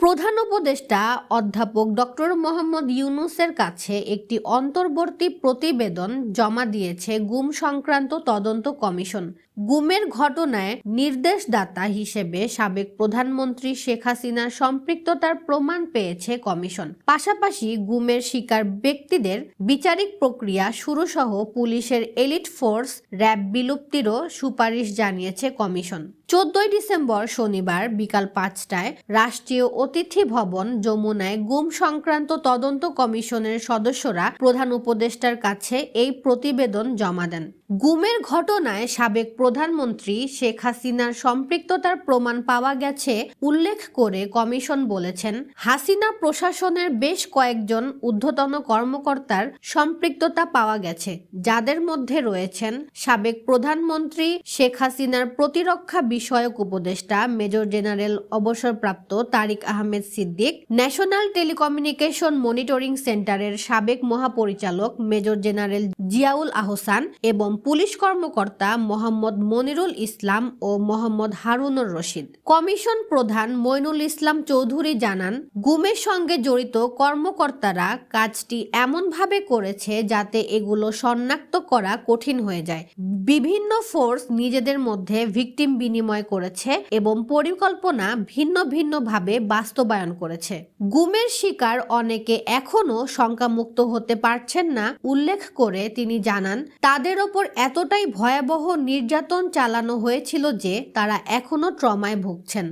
প্রধান উপদেষ্টা অধ্যাপক ডক্টর মোহাম্মদ ইউনূসের কাছে একটি অন্তর্বর্তী প্রতিবেদন জমা দিয়েছে গুম সংক্রান্ত তদন্ত কমিশন। গুমের ঘটনায় নির্দেশদাতা হিসেবে সাবেক প্রধানমন্ত্রী শেখ হাসিনার সম্পৃক্ততার প্রমাণ পেয়েছে কমিশন। পাশাপাশি গুমের শিকার ব্যক্তিদের বিচারিক প্রক্রিয়া শুরুসহ পুলিশের এলিট ফোর্স র্যাব বিলুপ্তিরও সুপারিশ জানিয়েছে কমিশন। 14 ডিসেম্বর শনিবার বিকাল 5টায় রাষ্ট্রীয় অতিথি ভবন যমুনায় গুম সংক্রান্ত তদন্ত কমিশনের সদস্যরা প্রধান উপদেষ্টার কাছে এই প্রতিবেদন জমা দেন। গুমের ঘটনায় সাবেক প্রধানমন্ত্রী শেখ হাসিনার সম্পৃক্ততার প্রমাণ পাওয়া গেছে উল্লেখ করে কমিশন বলেছেন, হাসিনা প্রশাসনের বেশ কয়েকজন ঊর্ধ্বতন কর্মকর্তার সম্পৃক্ততা পাওয়া গেছে, যাদের মধ্যে রয়েছেন সাবেক প্রধানমন্ত্রী শেখ হাসিনার প্রতিরক্ষা বিষয়ক উপদেষ্টা মেজর জেনারেল অবসরপ্রাপ্ত Tariq Ahmed Siddique, national telecommunication monitoring সেন্টারের সাবেক মহাপরিচালক মেজর জেনারেল জিয়াউল আহসান এবং পুলিশ কর্মকর্তা মোহাম্মদ মনিরুল ইসলাম ও মোহাম্মদ হারুনুর রশিদ। কমিশন প্রধান মইনুল ইসলাম চৌধুরী জানান, গুমের সঙ্গে জড়িত কর্মকর্তারা কাজটি এমনভাবে করেছে যাতে এগুলো শনাক্ত করা কঠিন হয়ে যায়। বিভিন্ন ফোর্স নিজেদের মধ্যে ভিকটিম বিনিময় করেছে এবং পরিকল্পনা ভিন্ন ভিন্নভাবে বাস্তবায়ন করেছে। গুমের শিকার অনেকে এখনো শঙ্কামুক্ত হতে পারছেন না উল্লেখ করে তিনি জানান, তাদের ওপর এতটাই ভয়াবহ নির্যাতন চালানো হয়েছিল যে তারা এখনো ট্রমায় ভুগছেন।